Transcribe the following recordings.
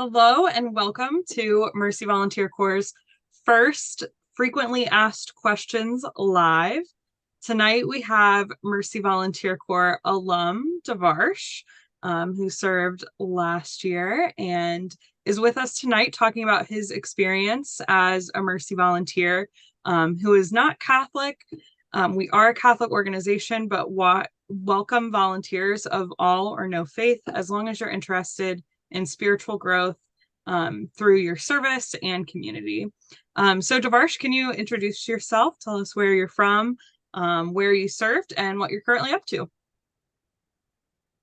Hello and welcome to Mercy Volunteer Corps' first frequently asked questions live. Tonight we have Mercy Volunteer Corps alum Devarsh, who served last year and is with us tonight talking about his experience as a Mercy volunteer, who is not Catholic. We are a Catholic organization, but welcome volunteers of all or no faith, as long as you're interested in spiritual growth through your service and community. So Devarsh, can you introduce yourself? Tell us where you're from, where you served, and what you're currently up to.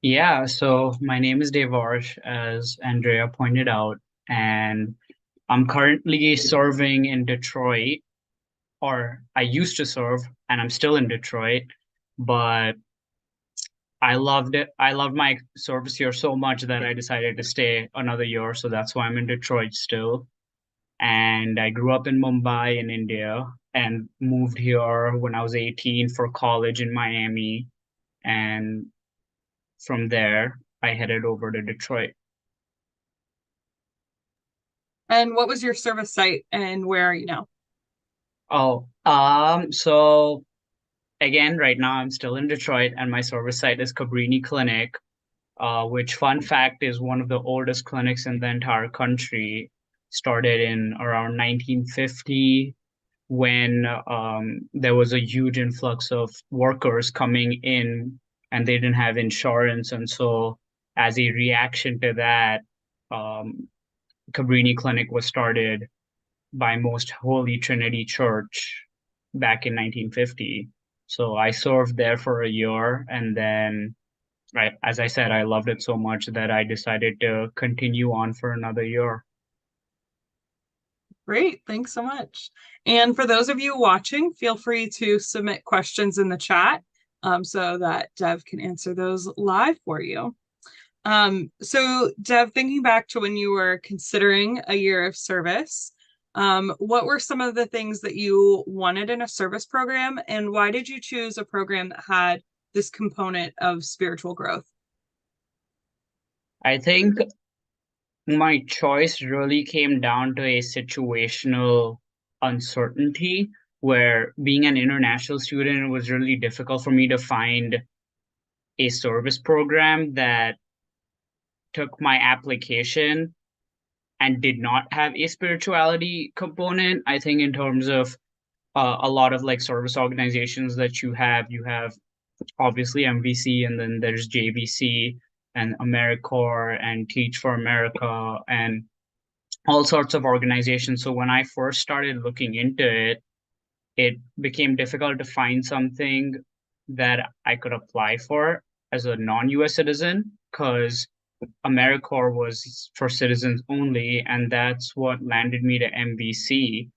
Yeah, so my name is Devarsh, as Andrea pointed out, and I'm currently serving in Detroit, or I used to serve, and I'm still in Detroit, but I loved it. I loved my service here so much that I decided to stay another year, so that's why I'm in Detroit still. And I grew up in Mumbai in India and moved here when I was 18 for college in Miami, and from there I headed over to Detroit. And what was your service site and where are you now? So again, right now I'm still in Detroit and my service site is Cabrini Clinic, which fun fact is one of the oldest clinics in the entire country. Started in around 1950 when there was a huge influx of workers coming in and they didn't have insurance. And so as a reaction to that, um, Cabrini Clinic was started by Most Holy Trinity Church back in 1950. So I served there for a year, and then, right, as I said, I loved it so much that I decided to continue on for another year. Great, thanks so much. And for those of you watching, feel free to submit questions in the chat so that Dev can answer those live for you. So Dev, thinking back to when you were considering a year of service, what were some of the things that you wanted in a service program, and why did you choose a program that had this component of spiritual growth? I think my choice really came down to a situational uncertainty where being an international student, it was really difficult for me to find a service program that took my application and did not have a spirituality component. I think in terms of a lot of like service organizations that you have obviously MVC, and then there's JVC and AmeriCorps and Teach for America and all sorts of organizations. So when I first started looking into it, it became difficult to find something that I could apply for as a non-US citizen because AmeriCorps was for citizens only, and that's what landed me to MVC.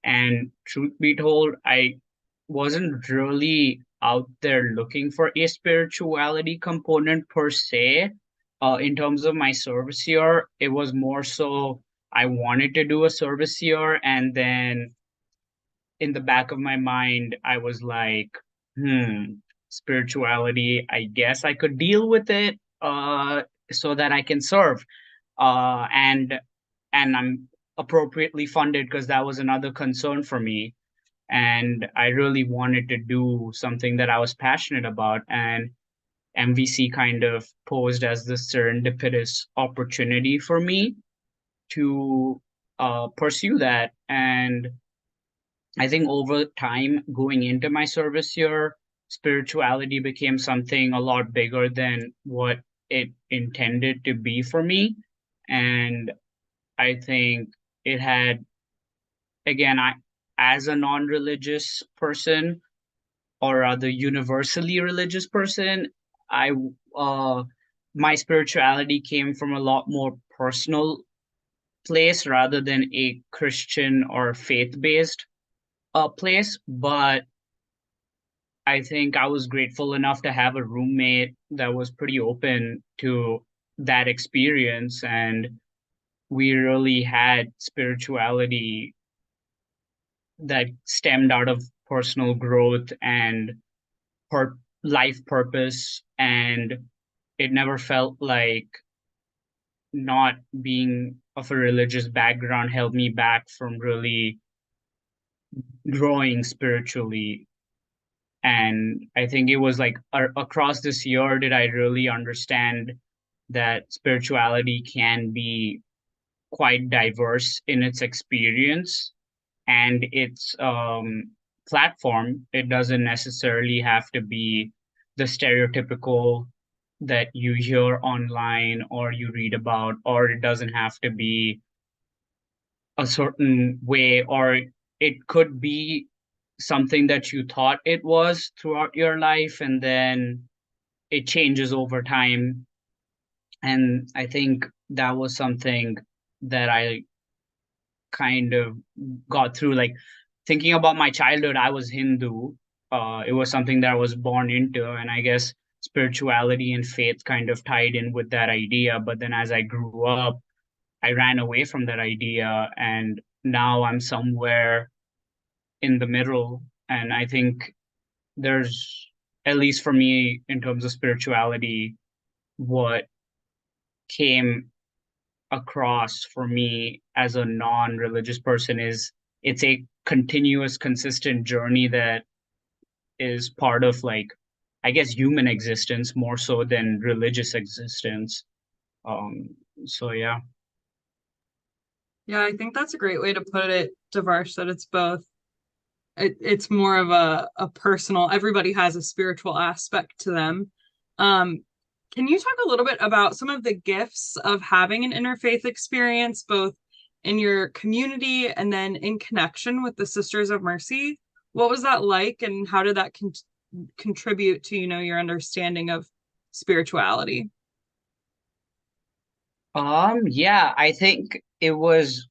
And truth be told, I wasn't really out there looking for a spirituality component per se. In terms of my service year, it was more so I wanted to do a service year, and then in the back of my mind, I was like, spirituality, I guess I could deal with it so that I can serve. And I'm appropriately funded because that was another concern for me. And I really wanted to do something that I was passionate about. And MVC kind of posed as this serendipitous opportunity for me to pursue that. And I think over time, going into my service year, spirituality became something a lot bigger than what it intended to be for me. And I think it had, again, as a non-religious person, or rather universally religious person, I, uh, my spirituality came from a lot more personal place rather than a Christian or faith-based place. But I think I was grateful enough to have a roommate that was pretty open to that experience. And we really had spirituality that stemmed out of personal growth and life purpose. And it never felt like not being of a religious background held me back from really growing spiritually. And I think it was like across this year did I really understand that spirituality can be quite diverse in its experience and its platform. It doesn't necessarily have to be the stereotypical that you hear online or you read about, or it doesn't have to be a certain way, or it could be something that you thought it was throughout your life and then it changes over time. And I think that was something that I kind of got through. Like thinking about my childhood, I was Hindu. It was something that I was born into, and I guess spirituality and faith kind of tied in with that idea. But then as I grew up, I ran away from that idea, and now I'm somewhere in the middle. And I think there's, at least for me, in terms of spirituality, what came across for me as a non-religious person is it's a continuous, consistent journey that is part of, like, I guess, human existence more so than religious existence. Um, so yeah. Yeah, I think that's a great way to put it, Devarsh, that it's both. It's more of a personal, everybody has a spiritual aspect to them. Um, can you talk a little bit about some of the gifts of having an interfaith experience, both in your community and then in connection with the Sisters of Mercy? What was that like, and how did that contribute to, your understanding of spirituality? Yeah, I think it was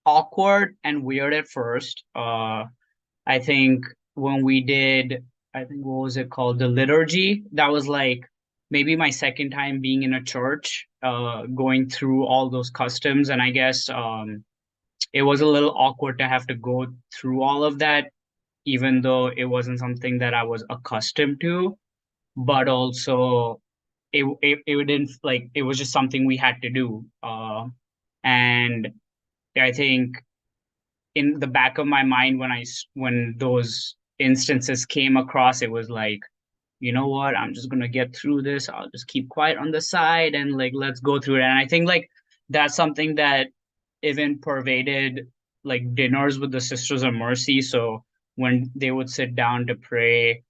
awkward and weird at first. I think when we did, I think what was it called? The liturgy. That was like maybe my second time being in a church, going through all those customs. And I guess it was a little awkward to have to go through all of that, even though it wasn't something that I was accustomed to. But also, it didn't, like, it was just something we had to do. And I think in the back of my mind when when those instances came across, it was like, you know what, I'm just gonna get through this. I'll just keep quiet on the side and, like, let's go through it. And I think, like, that's something that even pervaded, like, dinners with the Sisters of Mercy. So when they would sit down to pray,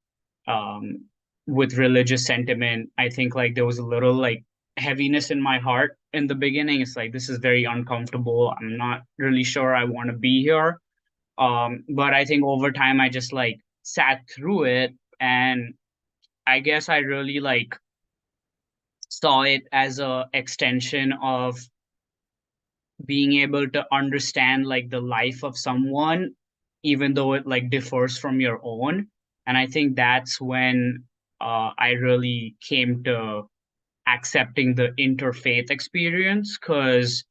um with religious sentiment, I think, like, there was a little, like, heaviness in my heart in the beginning. It's like, this is very uncomfortable. I'm not really sure I want to be here. But I think over time I just, like, sat through it, and I guess I really, like, saw it as a extension of being able to understand, like, the life of someone, even though it, like, differs from your own. And I think that's when I really came to accepting the interfaith experience, because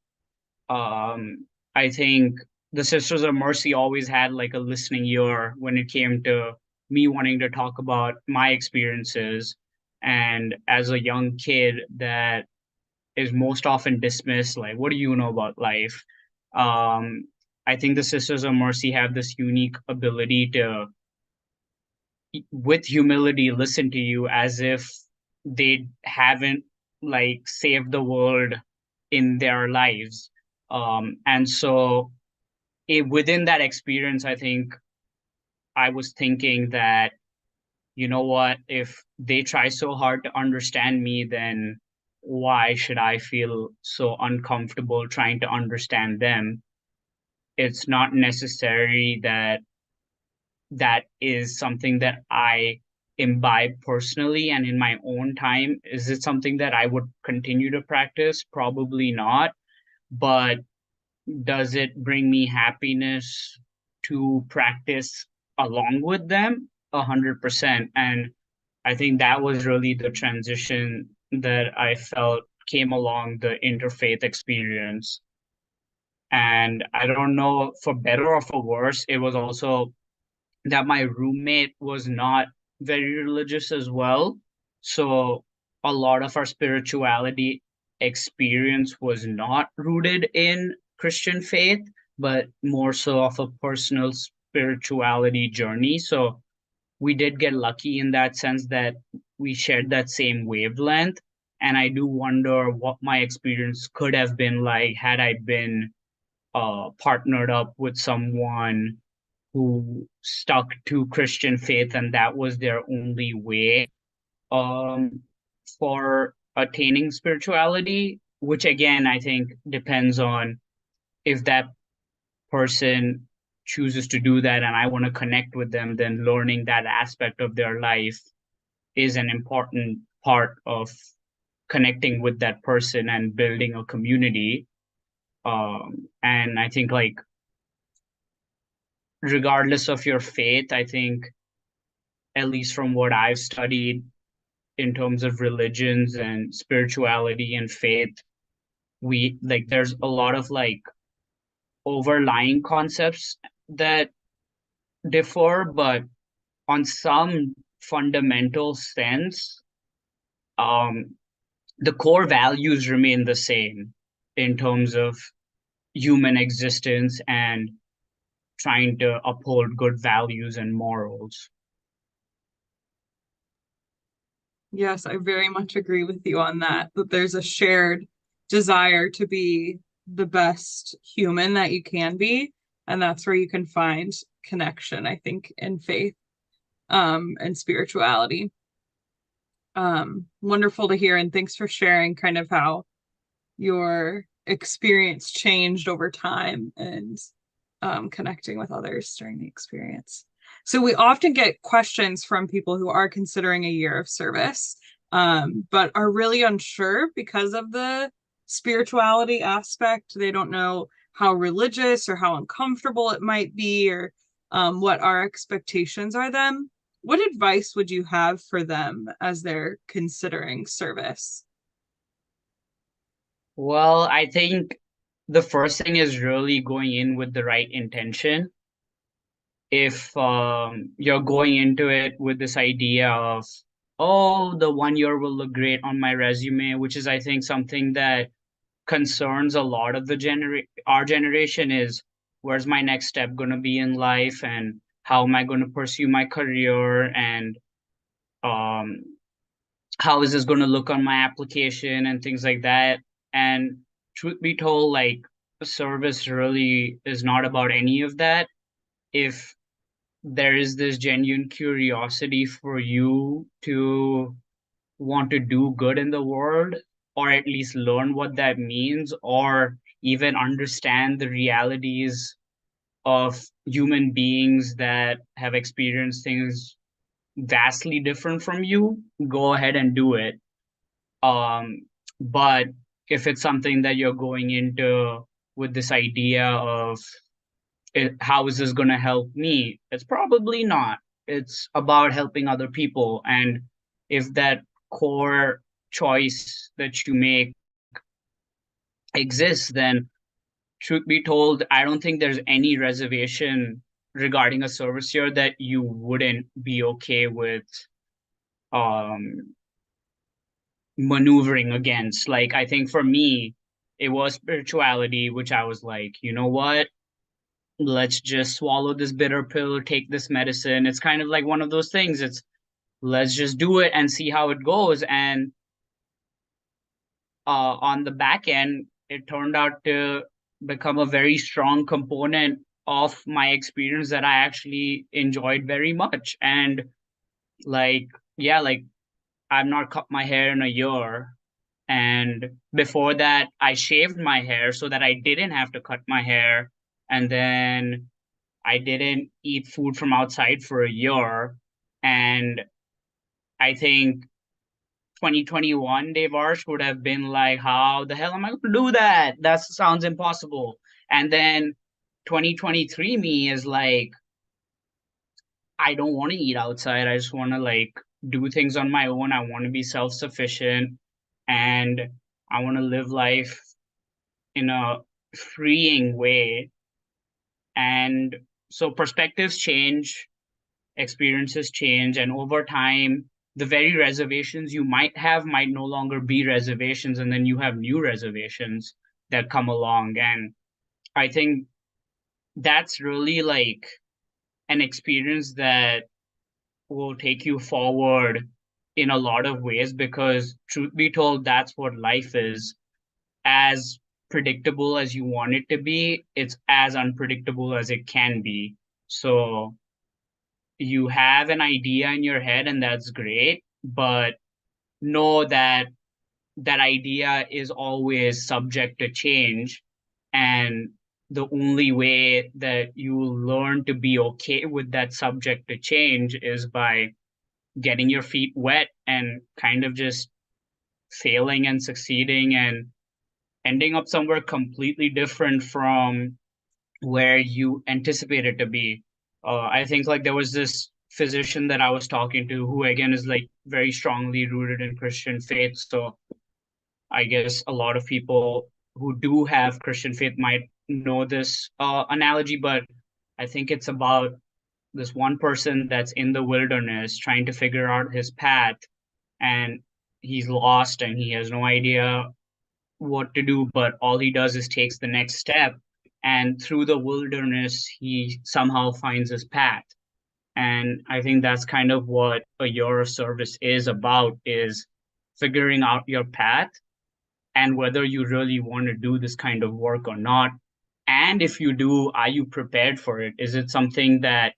I think the Sisters of Mercy always had, like, a listening ear when it came to me wanting to talk about my experiences. And as a young kid that is most often dismissed, like, what do you know about life? Um, I think the Sisters of Mercy have this unique ability to, with humility, listen to you as if they haven't, like, saved the world in their lives. And so within that experience, I think I was thinking that, you know what, if they try so hard to understand me, then why should I feel so uncomfortable trying to understand them? It's not necessary that that is something that I imbibe personally and in my own time. Is it something that I would continue to practice? Probably not. But does it bring me happiness to practice along with them? 100%. And I think that was really the transition that I felt came along the interfaith experience. And I don't know, for better or for worse, it was also that my roommate was not very religious as well. So a lot of our spirituality experience was not rooted in Christian faith, but more so of a personal spirituality journey. So we did get lucky in that sense that we shared that same wavelength. And I do wonder what my experience could have been like had I been partnered up with someone who stuck to Christian faith and that was their only way um, for attaining spirituality, which again, I think depends on if that person chooses to do that and I want to connect with them, then learning that aspect of their life is an important part of connecting with that person and building a community. And I think, like, regardless of your faith, I think, at least from what I've studied in terms of religions and spirituality and faith, we like there's a lot of like overlying concepts that differ, but on some fundamental sense, um, the core values remain the same in terms of human existence and trying to uphold good values and morals. Yes, I very much agree with you on that, that there's a shared desire to be the best human that you can be. And that's where you can find connection, I think, in faith, and spirituality. Wonderful to hear. And thanks for sharing kind of how your experience changed over time and connecting with others during the experience. So we often get questions from people who are considering a year of service, but are really unsure because of the spirituality aspect. They don't know how religious or how uncomfortable it might be, or what our expectations are then. What advice would you have for them as they're considering service? Well, I think the first thing is really going in with the right intention. If you're going into it with this idea of, oh, the 1 year will look great on my resume, which is, I think, something that concerns a lot of our generation, is where's my next step going to be in life and how am I going to pursue my career and um, how is this going to look on my application and things like that. And truth be told, like, service really is not about any of that. If there is this genuine curiosity for you to want to do good in the world, or at least learn what that means, or even understand the realities of human beings that have experienced things vastly different from you, go ahead and do it. Um, but if it's something that you're going into with this idea of how is this going to help me? It's probably not. It's about helping other people. And if that core choice that you make exists, then truth be told, I don't think there's any reservation regarding a service here that you wouldn't be okay with um, maneuvering against. Like, I think for me, it was spirituality, which I was like, you know what? Let's just swallow this bitter pill, take this medicine. It's kind of like one of those things. It's let's just do it and see how it goes. And on the back end, it turned out to become a very strong component of my experience that I actually enjoyed very much. And like, yeah, like I've not cut my hair in a year. And before that, I shaved my hair so that I didn't have to cut my hair. And then I didn't eat food from outside for a year. And I think 2021 Devarsh would have been like, how the hell am I going to do that? That sounds impossible. And then 2023 me is like, I don't want to eat outside. I just want to like do things on my own. I want to be self-sufficient and I want to live life in a freeing way. And so perspectives change, experiences change, and over time the very reservations you might have might no longer be reservations, and then you have new reservations that come along. And I think that's really like an experience that will take you forward in a lot of ways, because truth be told, that's what life is. As predictable as you want it to be, it's as unpredictable as it can be. So you have an idea in your head, and that's great, but know that that idea is always subject to change. And the only way that you will learn to be okay with that subject to change is by getting your feet wet and kind of just failing and succeeding and ending up somewhere completely different from where you anticipate it to be. I think like there was this physician that I was talking to who again is like very strongly rooted in Christian faith. So I guess a lot of people who do have Christian faith might know this analogy, but I think it's about this one person that's in the wilderness trying to figure out his path, and he's lost and he has no idea what to do, but all he does is takes the next step, and through the wilderness he somehow finds his path. And I think that's kind of what a year of service is about, is figuring out your path and whether you really want to do this kind of work or not. And if you do, are you prepared for it? Is it something that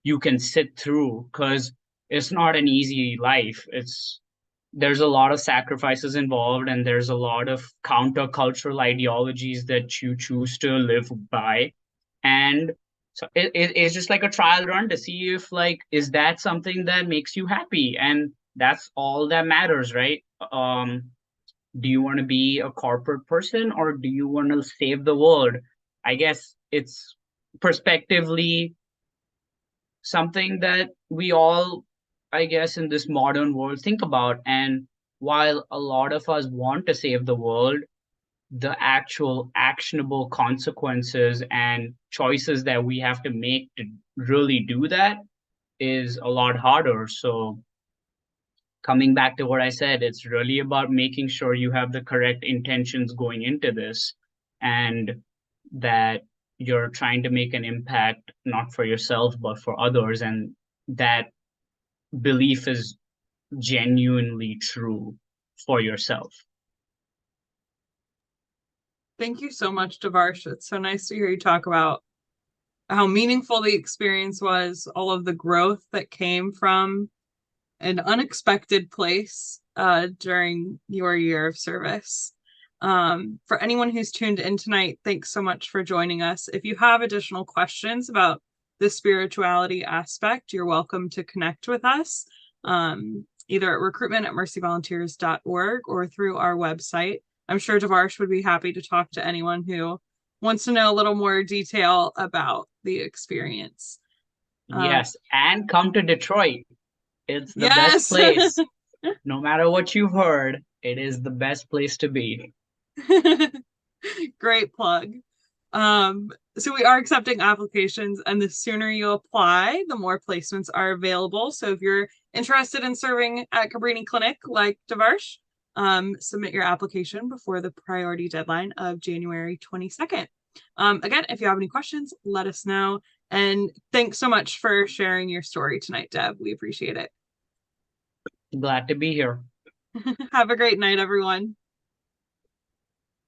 you can sit through? Because it's not an easy life. It's There's a lot of sacrifices involved, and there's a lot of countercultural ideologies that you choose to live by. And so it's just like a trial run to see if like, is that something that makes you happy? And that's all that matters, right? Do you want to be a corporate person, or do you want to save the world? I guess it's perspectively something that we all, I guess, in this modern world think about. And while a lot of us want to save the world, the actual actionable consequences and choices that we have to make to really do that is a lot harder. So coming back to what I said, it's really about making sure you have the correct intentions going into this, and that you're trying to make an impact not for yourself but for others, and that belief is genuinely true for yourself. Thank you so much, Devarsh. It's so nice to hear you talk about how meaningful the experience was, all of the growth that came from an unexpected place during your year of service. For anyone who's tuned in tonight, thanks so much for joining us. If you have additional questions about the spirituality aspect, you're welcome to connect with us, either at recruitment@mercyvolunteers.org or through our website. I'm sure Devarsh would be happy to talk to anyone who wants to know a little more detail about the experience. Yes, and come to Detroit. It's the best Yes. place. No matter what you've heard, it is the best place to be. Great plug. So we are accepting applications, and the sooner you apply, the more placements are available. So if you're interested in serving at Cabrini Clinic like Devarsh, submit your application before the priority deadline of January 22nd. Again, if you have any questions, let us know. And thanks so much for sharing your story tonight, Deb. We appreciate it. Glad to be here. Have a great night, everyone.